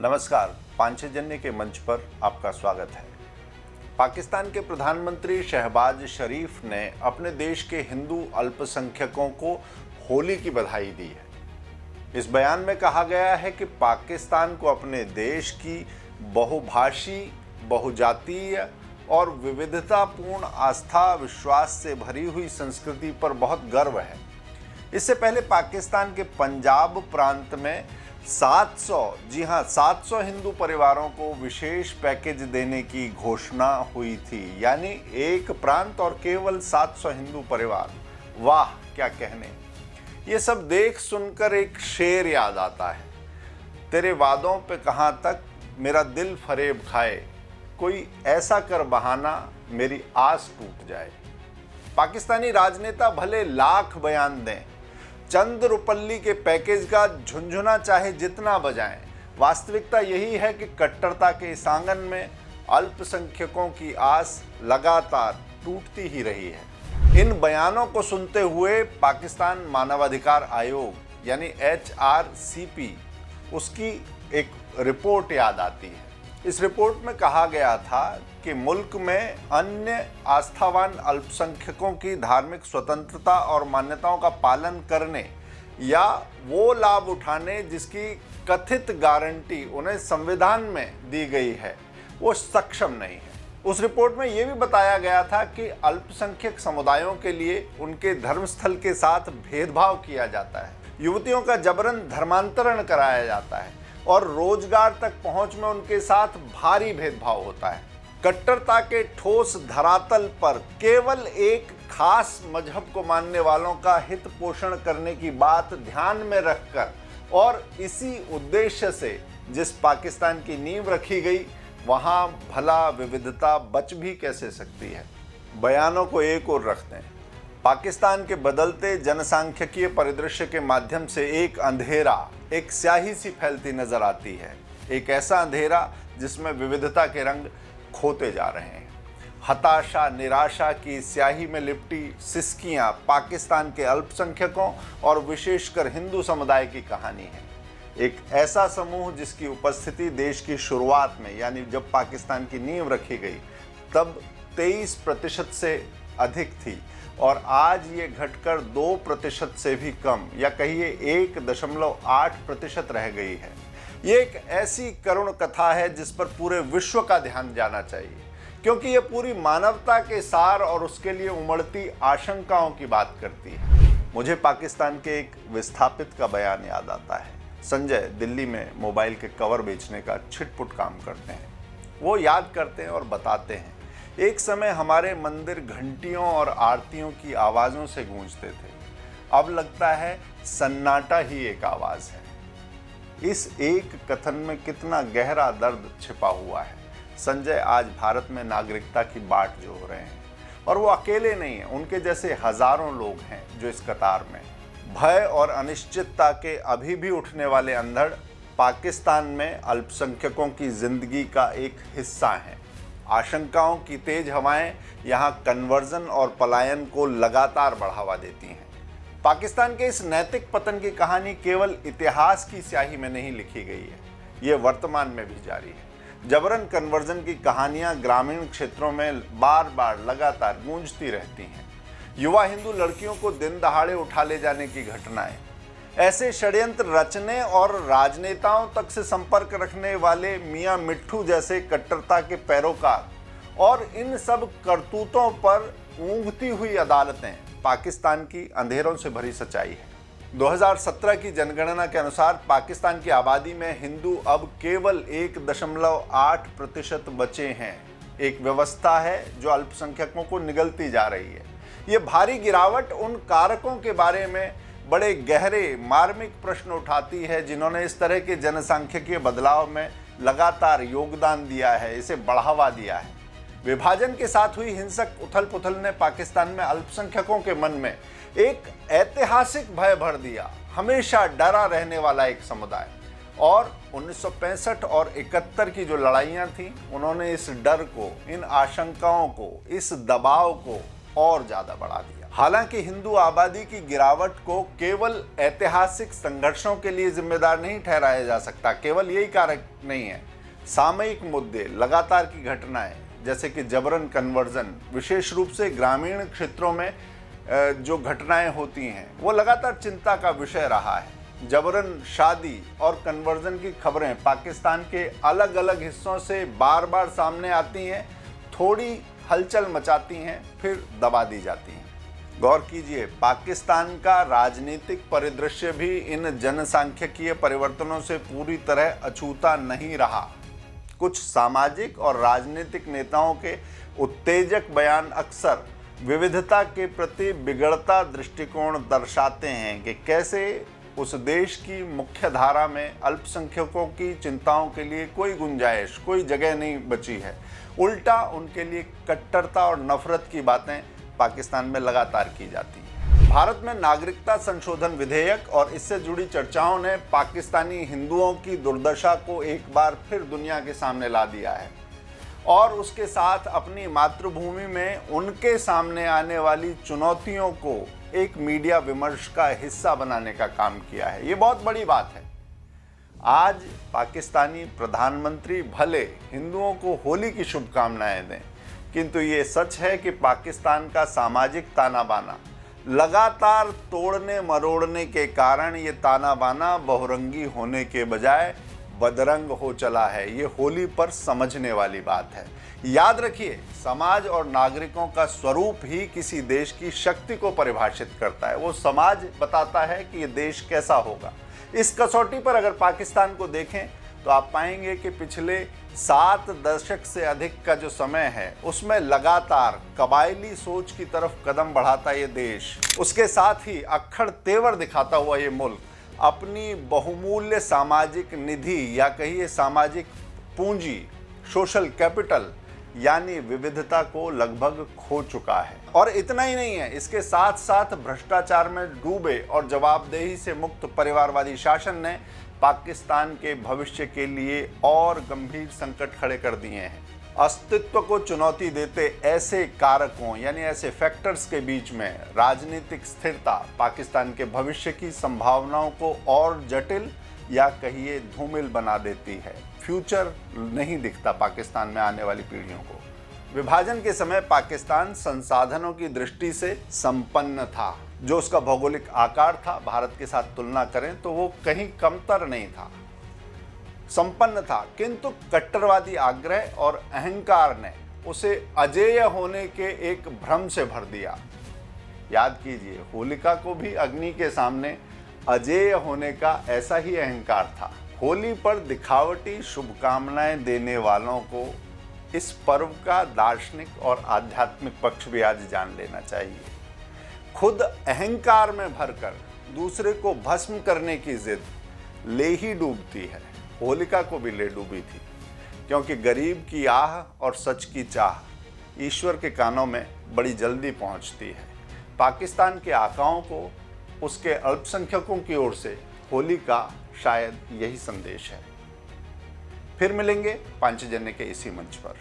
नमस्कार, पांचजन्य के मंच पर आपका स्वागत है। पाकिस्तान के प्रधानमंत्री शहबाज शरीफ ने अपने देश के हिंदू अल्पसंख्यकों को होली की बधाई दी है। इस बयान में कहा गया है कि पाकिस्तान को अपने देश की बहुभाषी, बहुजातीय और विविधतापूर्ण आस्था विश्वास से भरी हुई संस्कृति पर बहुत गर्व है। इससे पहले पाकिस्तान के पंजाब प्रांत में 700 हिंदू परिवारों को विशेष पैकेज देने की घोषणा हुई थी। यानी एक प्रांत और केवल 700 हिंदू परिवार। वाह क्या कहने। ये सब देख सुनकर एक शेर याद आता है, तेरे वादों पे कहाँ तक मेरा दिल फरेब खाए, कोई ऐसा कर बहाना मेरी आस टूट जाए। पाकिस्तानी राजनेता भले लाख बयान दें, चंद रुपल्ली के पैकेज का झुंझुना चाहे जितना बजाएं, वास्तविकता यही है कि कट्टरता के इस आंगन में अल्पसंख्यकों की आस लगातार टूटती ही रही है। इन बयानों को सुनते हुए पाकिस्तान मानवाधिकार आयोग यानी HRCP उसकी एक रिपोर्ट याद आती है। इस रिपोर्ट में कहा गया था कि मुल्क में अन्य आस्थावान अल्पसंख्यकों की धार्मिक स्वतंत्रता और मान्यताओं का पालन करने या वो लाभ उठाने जिसकी कथित गारंटी उन्हें संविधान में दी गई है, वो सक्षम नहीं है। उस रिपोर्ट में ये भी बताया गया था कि अल्पसंख्यक समुदायों के लिए उनके धर्मस्थल के साथ भेदभाव किया जाता है, युवतियों का जबरन धर्मांतरण कराया जाता है और रोजगार तक पहुंच में उनके साथ भारी भेदभाव होता है। कट्टरता के ठोस धरातल पर केवल एक खास मजहब को मानने वालों का हित पोषण करने की बात ध्यान में रखकर और इसी उद्देश्य से जिस पाकिस्तान की नींव रखी गई, वहां भला विविधता बच भी कैसे सकती है। बयानों को एक ओर रखते हैं, पाकिस्तान के बदलते जनसांख्यिकीय परिदृश्य के माध्यम से एक अंधेरा, एक स्याही सी फैलती नजर आती है। एक ऐसा अंधेरा जिसमें विविधता के रंग खोते जा रहे हैं। हताशा, निराशा की स्याही में लिपटी सिसकियां पाकिस्तान के अल्पसंख्यकों और विशेषकर हिंदू समुदाय की कहानी है। एक ऐसा समूह जिसकी उपस्थिति देश की शुरुआत में यानी जब पाकिस्तान की नींव रखी गई तब 23% से अधिक थी और आज ये घटकर 2% से भी कम या कहिए 1.8% रह गई है। ये एक ऐसी करुण कथा है जिस पर पूरे विश्व का ध्यान जाना चाहिए, क्योंकि ये पूरी मानवता के सार और उसके लिए उमड़ती आशंकाओं की बात करती है। मुझे पाकिस्तान के एक विस्थापित का बयान याद आता है। संजय दिल्ली में मोबाइल के कवर बेचने का छिटपुट काम करते हैं। वो याद करते हैं और बताते हैं, एक समय हमारे मंदिर घंटियों और आरतियों की आवाज़ों से गूंजते थे, अब लगता है सन्नाटा ही एक आवाज़ है। इस एक कथन में कितना गहरा दर्द छिपा हुआ है। संजय आज भारत में नागरिकता की बाट जो रहे हैं और वो अकेले नहीं हैं, उनके जैसे हजारों लोग हैं जो इस कतार में। भय और अनिश्चितता के अभी भी उठने वाले अंधड़ पाकिस्तान में अल्पसंख्यकों की जिंदगी का एक हिस्सा हैं। आशंकाओं की तेज हवाएं यहाँ कन्वर्जन और पलायन को लगातार बढ़ावा देती हैं। पाकिस्तान के इस नैतिक पतन की कहानी केवल इतिहास की स्याही में नहीं लिखी गई है, ये वर्तमान में भी जारी है। जबरन कन्वर्जन की कहानियां ग्रामीण क्षेत्रों में बार बार लगातार गूंजती रहती हैं। युवा हिंदू लड़कियों को दिन दहाड़े उठा ले जाने की घटनाएं, ऐसे षड्यंत्र रचने और राजनेताओं तक से संपर्क रखने वाले मियां मिट्ठू जैसे कट्टरता के पैरोकार और इन सब करतूतों पर ऊँघती हुई अदालतें पाकिस्तान की अंधेरों से भरी सच्चाई है। 2017 की जनगणना के अनुसार पाकिस्तान की आबादी में हिंदू अब केवल 1.8% बचे हैं। एक व्यवस्था है जो अल्पसंख्यकों को निगलती जा रही है। ये भारी गिरावट उन कारकों के बारे में बड़े गहरे मार्मिक प्रश्न उठाती है जिन्होंने इस तरह के जनसांख्यिकीय बदलाव में लगातार योगदान दिया है, इसे बढ़ावा दिया है। विभाजन के साथ हुई हिंसक उथल पुथल ने पाकिस्तान में अल्पसंख्यकों के मन में एक ऐतिहासिक भय भर दिया। हमेशा डरा रहने वाला एक समुदाय, और 1965 और 71 की जो लड़ाइयाँ थीं, उन्होंने इस डर को, इन आशंकाओं को, इस दबाव को और ज़्यादा बढ़ा दिया। हालांकि हिंदू आबादी की गिरावट को केवल ऐतिहासिक संघर्षों के लिए जिम्मेदार नहीं ठहराया जा सकता। केवल यही कारक नहीं है, सामयिक मुद्दे, लगातार की घटनाएं जैसे कि जबरन कन्वर्जन, विशेष रूप से ग्रामीण क्षेत्रों में जो घटनाएं होती हैं वो लगातार चिंता का विषय रहा है। जबरन शादी और कन्वर्जन की खबरें पाकिस्तान के अलग अलग हिस्सों से बार बार सामने आती हैं, थोड़ी हलचल मचाती हैं, फिर दबा दी जाती हैं। गौर कीजिए, पाकिस्तान का राजनीतिक परिदृश्य भी इन जनसांख्यिकीय परिवर्तनों से पूरी तरह अछूता नहीं रहा। कुछ सामाजिक और राजनीतिक नेताओं के उत्तेजक बयान अक्सर विविधता के प्रति बिगड़ता दृष्टिकोण दर्शाते हैं कि कैसे उस देश की मुख्य धारा में अल्पसंख्यकों की चिंताओं के लिए कोई गुंजाइश, कोई जगह नहीं बची है। उल्टा उनके लिए कट्टरता और नफरत की बातें पाकिस्तान में लगातार की जाती हैं। भारत में नागरिकता संशोधन विधेयक और इससे जुड़ी चर्चाओं ने पाकिस्तानी हिंदुओं की दुर्दशा को एक बार फिर दुनिया के सामने ला दिया है और उसके साथ अपनी मातृभूमि में उनके सामने आने वाली चुनौतियों को एक मीडिया विमर्श का हिस्सा बनाने का काम किया है। ये बहुत बड़ी बात है। आज पाकिस्तानी प्रधानमंत्री भले हिंदुओं को होली की शुभकामनाएं दें, किंतु ये सच है कि पाकिस्तान का सामाजिक ताना बाना लगातार तोड़ने मरोड़ने के कारण ये ताना बाना बहुरंगी होने के बजाय बदरंग हो चला है। ये होली पर समझने वाली बात है। याद रखिए, समाज और नागरिकों का स्वरूप ही किसी देश की शक्ति को परिभाषित करता है। वो समाज बताता है कि ये देश कैसा होगा। इस कसौटी पर अगर पाकिस्तान को देखें तो आप पाएंगे कि पिछले 7 दशक से अधिक का जो समय है उसमें लगातार कबायली सोच की तरफ कदम बढ़ाता ये देश, उसके साथ ही अक्खड़ तेवर दिखाता हुआ ये मुल्क अपनी बहुमूल्य सामाजिक निधि या कहिए सामाजिक पूंजी, सोशल कैपिटल यानी विविधता को लगभग खो चुका है। और इतना ही नहीं है, इसके साथ साथ भ्रष्टाचार में डूबे और जवाबदेही से मुक्त परिवारवादी शासन ने पाकिस्तान के भविष्य के लिए और गंभीर संकट खड़े कर दिए हैं। अस्तित्व को चुनौती देते ऐसे कारकों यानी ऐसे फैक्टर्स के बीच में राजनीतिक स्थिरता पाकिस्तान के भविष्य की संभावनाओं को और जटिल या कहिए धूमिल बना देती है। फ्यूचर नहीं दिखता पाकिस्तान में आने वाली पीढ़ियों को। विभाजन के समय पाकिस्तान संसाधनों की दृष्टि से संपन्न था। जो उसका भौगोलिक आकार था, भारत के साथ तुलना करें तो वो कहीं कमतर नहीं था, संपन्न था। किंतु कट्टरवादी आग्रह और अहंकार ने उसे अजेय होने के एक भ्रम से भर दिया। याद कीजिए, होलिका को भी अग्नि के सामने अजेय होने का ऐसा ही अहंकार था। होली पर दिखावटी शुभकामनाएं देने वालों को इस पर्व का दार्शनिक और आध्यात्मिक पक्ष भी आज जान लेना चाहिए। खुद अहंकार में भरकर दूसरे को भस्म करने की जिद ले ही डूबती है। होलिका को भी ले डूबी थी, क्योंकि गरीब की आह और सच की चाह ईश्वर के कानों में बड़ी जल्दी पहुंचती है। पाकिस्तान के आकाओं को उसके अल्पसंख्यकों की ओर से होली का शायद यही संदेश है। फिर मिलेंगे पांचजन्य के इसी मंच पर।